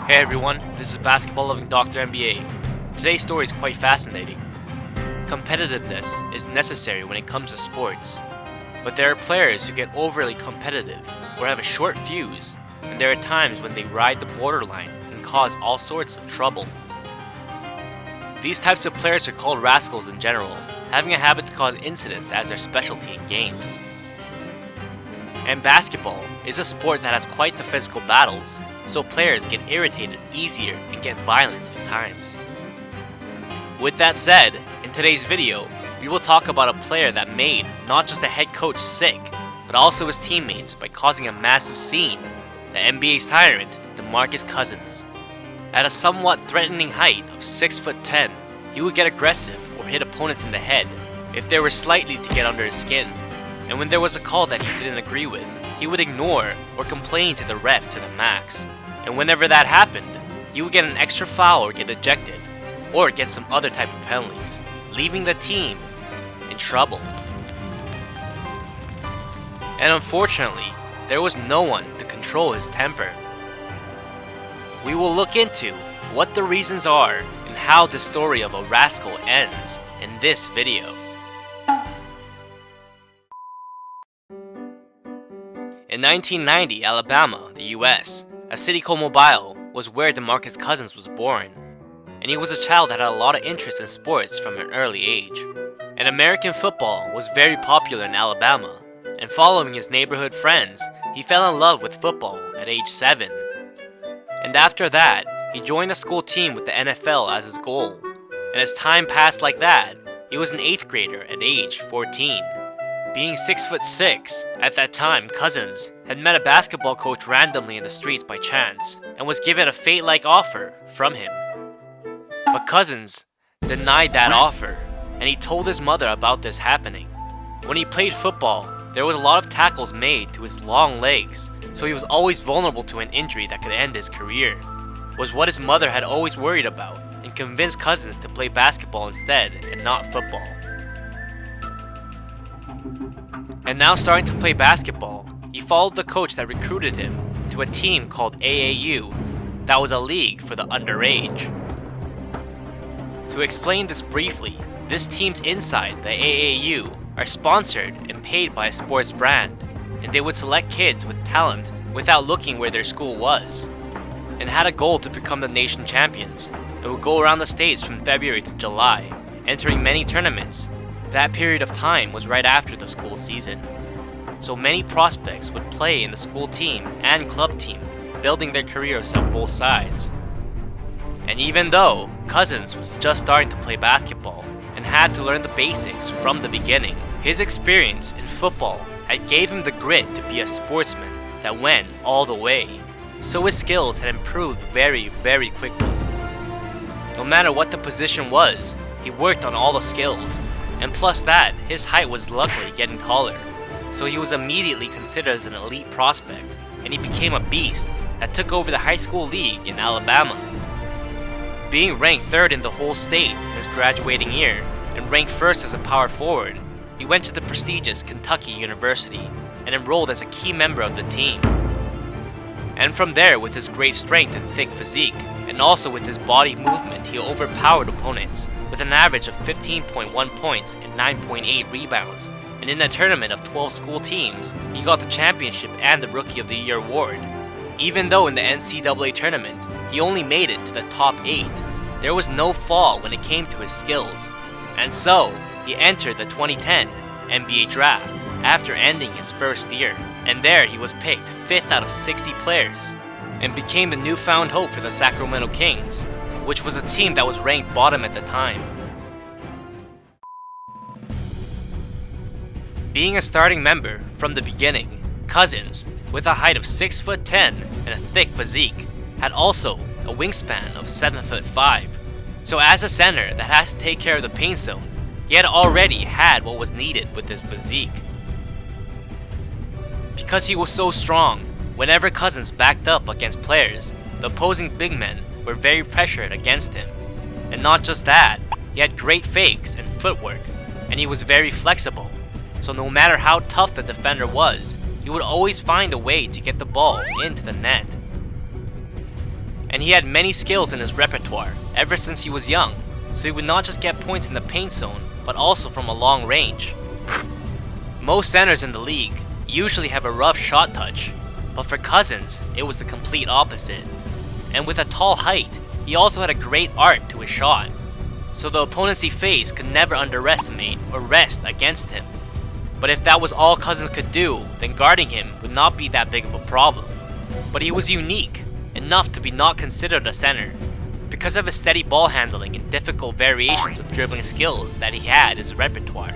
Hey everyone, this is Basketball Loving Dr. NBA. Today's story is quite fascinating. Competitiveness is necessary when it comes to sports, but there are players who get overly competitive or have a short fuse, and there are times when they ride the borderline and cause all sorts of trouble. These types of players are called rascals in general, having a habit to cause incidents as their specialty in games. And basketball is a sport that has quite the physical battles, so players get irritated easier and get violent at times. With that said, in today's video, we will talk about a player that made not just the head coach sick, but also his teammates by causing a massive scene, the NBA's tyrant, DeMarcus Cousins. At a somewhat threatening height of 6'10", he would get aggressive or hit opponents in the head if they were slightly to get under his skin. And when there was a call that he didn't agree with, he would ignore or complain to the ref to the max. And whenever that happened, he would get an extra foul or get ejected, or get some other type of penalties, leaving the team in trouble. And unfortunately, there was no one to control his temper. We will look into what the reasons are and how the story of a rascal ends in this video. In 1990, Alabama, the US, a city called Mobile was where DeMarcus Cousins was born, and he was a child that had a lot of interest in sports from an early age. And American football was very popular in Alabama, and following his neighborhood friends, he fell in love with football at age 7. And after that, he joined the school team with the NFL as his goal, and as time passed like that, he was an 8th grader at age 14. Being 6'6", at that time, Cousins had met a basketball coach randomly in the streets by chance and was given a fate-like offer from him. But Cousins denied that offer, and he told his mother about this happening. When he played football, there was a lot of tackles made to his long legs, so he was always vulnerable to an injury that could end his career, was what his mother had always worried about, and convinced Cousins to play basketball instead and not football. And now starting to play basketball, he followed the coach that recruited him to a team called AAU that was a league for the underage. To explain this briefly, this team's inside, the AAU, are sponsored and paid by a sports brand, and they would select kids with talent without looking where their school was, and had a goal to become the nation champions, and would go around the states from February to July, entering many tournaments. That period of time was right after the school season, so many prospects would play in the school team and club team, building their careers on both sides. And even though Cousins was just starting to play basketball and had to learn the basics from the beginning, his experience in football had gave him the grit to be a sportsman that went all the way, so his skills had improved very, very quickly. No matter what the position was, he worked on all the skills. And plus that, his height was luckily getting taller, so he was immediately considered as an elite prospect, and he became a beast that took over the high school league in Alabama. Being ranked 3rd in the whole state in his graduating year, and ranked 1st as a power forward, he went to the prestigious Kentucky University and enrolled as a key member of the team. And from there, with his great strength and thick physique, and also with his body movement, he overpowered opponents with an average of 15.1 points and 9.8 rebounds, and in a tournament of 12 school teams, he got the championship and the Rookie of the Year award. Even though in the NCAA tournament, he only made it to the top 8, there was no flaw when it came to his skills, and so he entered the 2010 NBA draft after ending his first year, and there he was picked 5th out of 60 players, and became the newfound hope for the Sacramento Kings, which was a team that was ranked bottom at the time. Being a starting member from the beginning, Cousins, with a height of 6'10" and a thick physique, had also a wingspan of 7'5". So as a center that has to take care of the paint zone, he had already had what was needed with his physique. Because he was so strong, whenever Cousins backed up against players, the opposing big men were very pressured against him. And not just that, he had great fakes and footwork, and he was very flexible. So no matter how tough the defender was, he would always find a way to get the ball into the net. and he had many skills in his repertoire ever since he was young, so he would not just get points in the paint zone, but also from a long range. Most centers in the league usually have a rough shot touch, but for Cousins, it was the complete opposite. And with a tall height, he also had a great art to his shot, so the opponents he faced could never underestimate or rest against him. But if that was all Cousins could do, then guarding him would not be that big of a problem. But he was unique, enough to be not considered a center, because of his steady ball handling and difficult variations of dribbling skills that he had in his repertoire.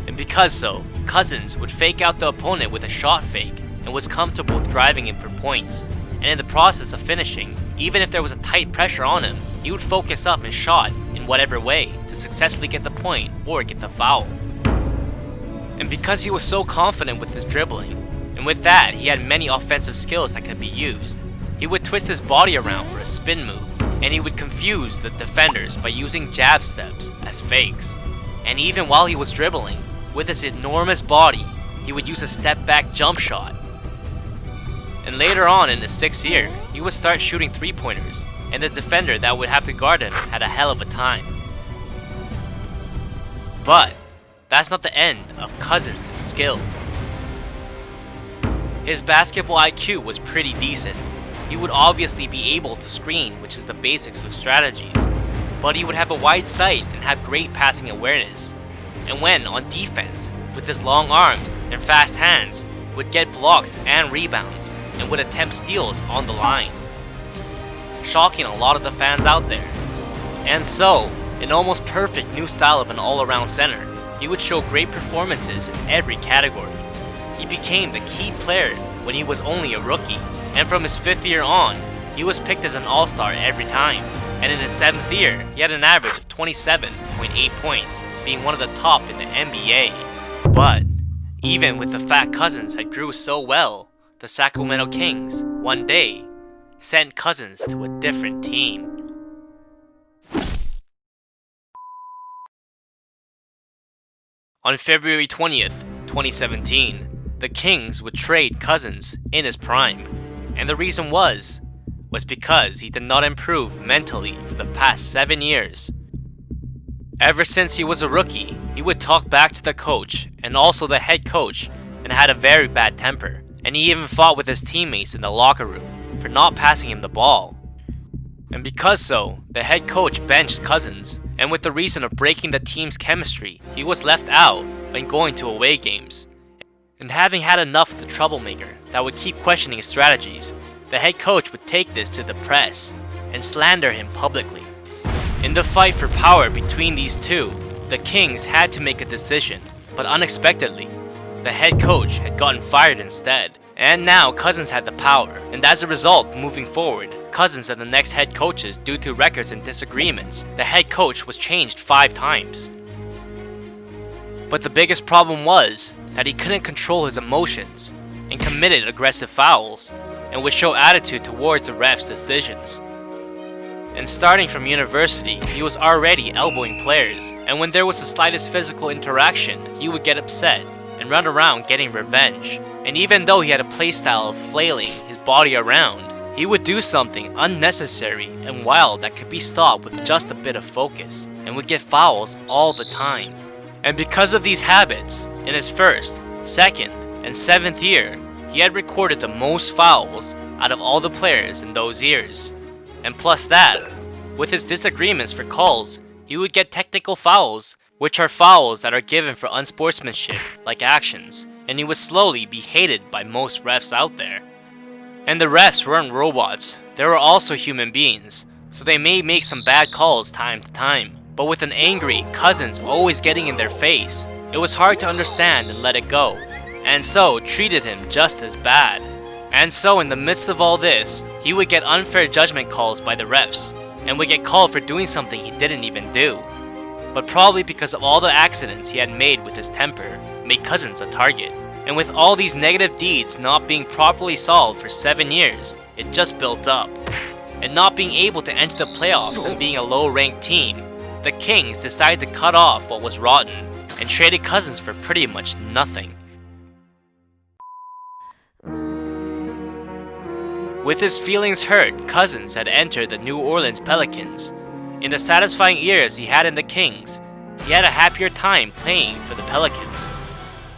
And because so, Cousins would fake out the opponent with a shot fake and was comfortable with driving him for points, and in the process of finishing, even if there was a tight pressure on him, he would focus up and shot in whatever way to successfully get the point or get the foul. And because he was so confident with his dribbling, and with that he had many offensive skills that could be used, he would twist his body around for a spin move, and he would confuse the defenders by using jab steps as fakes. And even while he was dribbling, with his enormous body, he would use a step back jump shot. And later on in his 6th year, he would start shooting 3-pointers, and the defender that would have to guard him had a hell of a time. But that's not the end of Cousins' skills. His basketball IQ was pretty decent. He would obviously be able to screen, which is the basics of strategies, but he would have a wide sight and have great passing awareness. And when on defense, with his long arms and fast hands, would get blocks and rebounds, and would attempt steals on the line, shocking a lot of the fans out there. And so, an almost perfect new style of an all-around center, he would show great performances in every category. He became the key player when he was only a rookie, and from his 5th year on, he was picked as an all-star every time. And in his 7th year, he had an average of 27.8 points, being one of the top in the NBA. But even with the fact Cousins had grew so well, the Sacramento Kings, one day, sent Cousins to a different team. On February 20th, 2017, the Kings would trade Cousins in his prime, and the reason was because he did not improve mentally for the past 7 years. Ever since he was a rookie, he would talk back to the coach and also the head coach and had a very bad temper, and he even fought with his teammates in the locker room for not passing him the ball. And because so, the head coach benched Cousins, and with the reason of breaking the team's chemistry, he was left out when going to away games. And having had enough of the troublemaker that would keep questioning his strategies, the head coach would take this to the press and slander him publicly. In the fight for power between these two, the Kings had to make a decision, but unexpectedly, the head coach had gotten fired instead. And now Cousins had the power, and as a result, moving forward, Cousins and the next head coaches, due to records and disagreements, the head coach was changed 5 times. But the biggest problem was that he couldn't control his emotions and committed aggressive fouls and would show attitude towards the refs' decisions. And starting from university, he was already elbowing players, and when there was the slightest physical interaction, he would get upset and run around getting revenge. And even though he had a playstyle of flailing his body around, he would do something unnecessary and wild that could be stopped with just a bit of focus, and would get fouls all the time. And because of these habits, in his 1st, 2nd, and 7th year, he had recorded the most fouls out of all the players in those years. And plus that, with his disagreements for calls, he would get technical fouls, which are fouls that are given for unsportsmanship like actions, and he would slowly be hated by most refs out there. And the refs weren't robots, they were also human beings, so they may make some bad calls time to time. But with an angry Cousins always getting in their face, it was hard to understand and let it go, and so treated him just as bad. And so in the midst of all this, he would get unfair judgment calls by the refs, and would get called for doing something he didn't even do. But probably because of all the accidents he had made with his temper, made Cousins a target. And with all these negative deeds not being properly solved for 7 years, it just built up. And not being able to enter the playoffs and being a low-ranked team, the Kings decided to cut off what was rotten and traded Cousins for pretty much nothing. With his feelings hurt, Cousins had entered the New Orleans Pelicans. In the satisfying years he had in the Kings, he had a happier time playing for the Pelicans.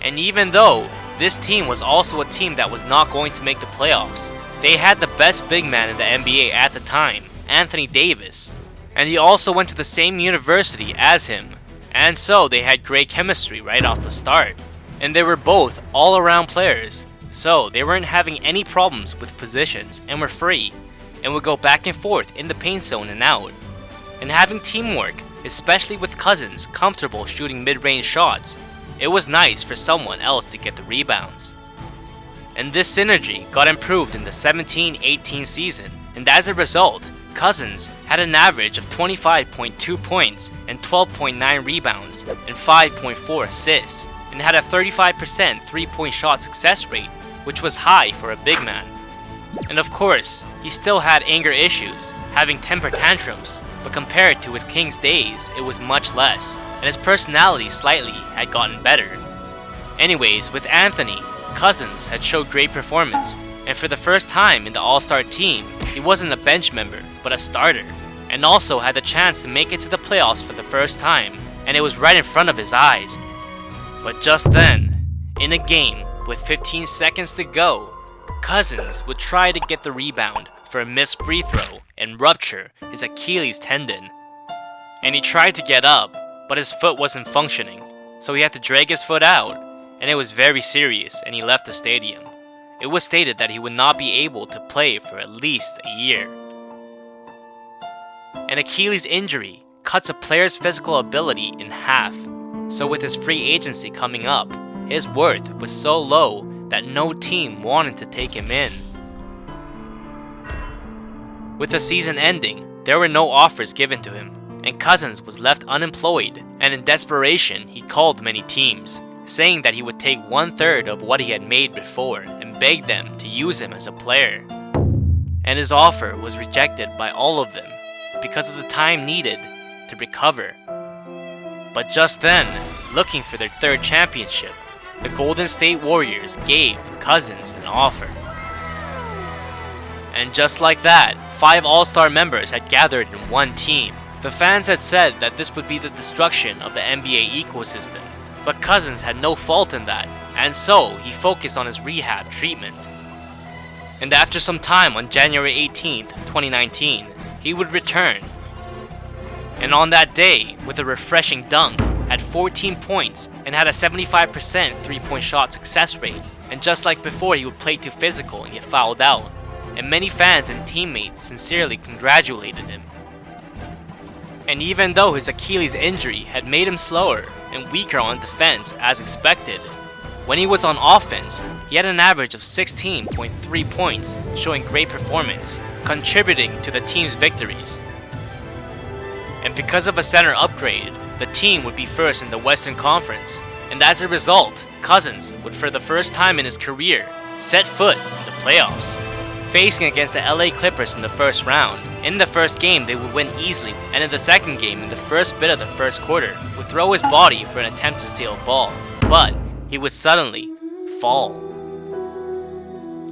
And even though this team was also a team that was not going to make the playoffs, they had the best big man in the NBA at the time, Anthony Davis. And he also went to the same university as him, and so they had great chemistry right off the start. And they were both all-around players, so they weren't having any problems with positions and were free, and would go back and forth in the paint zone and out. And having teamwork, especially with Cousins comfortable shooting mid-range shots, it was nice for someone else to get the rebounds. And this synergy got improved in the 17-18 season, and as a result, Cousins had an average of 25.2 points and 12.9 rebounds and 5.4 assists, and had a 35% three-point shot success rate, which was high for a big man. And of course, he still had anger issues, having temper tantrums, but compared to his Kings days, it was much less, and his personality slightly had gotten better. Anyways, with Anthony, Cousins had showed great performance, and for the first time in the All-Star team, he wasn't a bench member, but a starter, and also had the chance to make it to the playoffs for the first time, and it was right in front of his eyes. But just then, in a game with 15 seconds to go, Cousins would try to get the rebound for a missed free throw and rupture his Achilles tendon. And he tried to get up, but his foot wasn't functioning, so he had to drag his foot out, and it was very serious and he left the stadium. It was stated that he would not be able to play for at least a year. An Achilles injury cuts a player's physical ability in half, so with his free agency coming up, his worth was so low that no team wanted to take him in. With the season ending, there were no offers given to him, and Cousins was left unemployed, and in desperation he called many teams, saying that he would take 1/3 of what he had made before and begged them to use him as a player. And his offer was rejected by all of them because of the time needed to recover. But just then, looking for their third championship, the Golden State Warriors gave Cousins an offer. And just like that, 5 All-Star members had gathered in one team. The fans had said that this would be the destruction of the NBA ecosystem, but Cousins had no fault in that, and so he focused on his rehab treatment. And after some time on January 18th, 2019, he would return. And on that day, with a refreshing dunk, had 14 points and had a 75% three-point shot success rate. And just like before, he would play too physical and get fouled out. And many fans and teammates sincerely congratulated him. And even though his Achilles injury had made him slower and weaker on defense as expected, when he was on offense, he had an average of 16.3 points, showing great performance, contributing to the team's victories. And because of a center upgrade, the team would be first in the Western Conference, and as a result, Cousins would for the first time in his career set foot in the playoffs. Facing against the LA Clippers in the first round, in the first game they would win easily, and in the second game in the first bit of the first quarter, would throw his body for an attempt to steal a ball, but he would suddenly fall.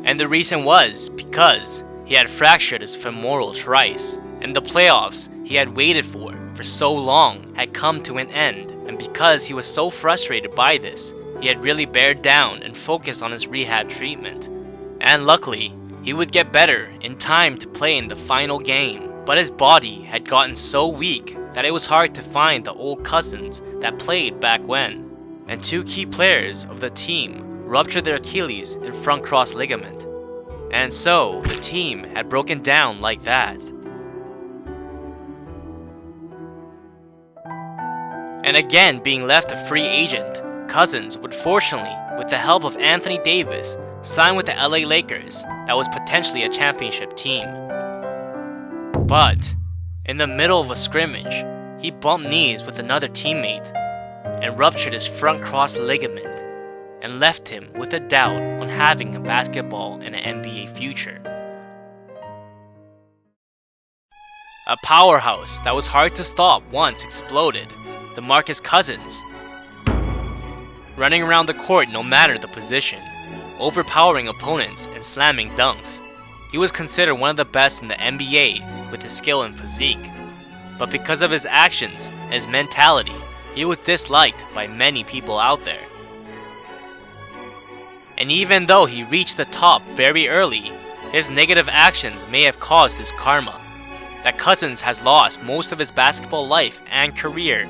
And the reason was because he had fractured his femoral trice, and the playoffs he had waited for so long had come to an end, and because he was so frustrated by this, he had really bared down and focused on his rehab treatment. And luckily, he would get better in time to play in the final game, but his body had gotten so weak that it was hard to find the old Cousins that played back when. And 2 key players of the team ruptured their Achilles and front cross ligament. And so, the team had broken down like that. And again being left a free agent, Cousins would fortunately, with the help of Anthony Davis, sign with the LA Lakers that was potentially a championship team. But, in the middle of a scrimmage, he bumped knees with another teammate and ruptured his front cross ligament and left him with a doubt on having a basketball and an NBA future. A powerhouse that was hard to stop once exploded, DeMarcus Cousins, running around the court no matter the position, overpowering opponents and slamming dunks. He was considered one of the best in the NBA with his skill and physique, but because of his actions and his mentality, he was disliked by many people out there. And even though he reached the top very early, his negative actions may have caused his karma, that Cousins has lost most of his basketball life and career.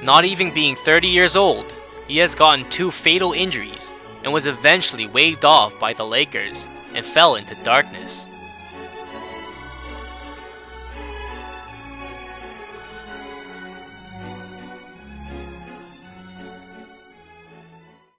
Not even being 30 years old, he has gotten 2 fatal injuries and was eventually waved off by the Lakers and fell into darkness.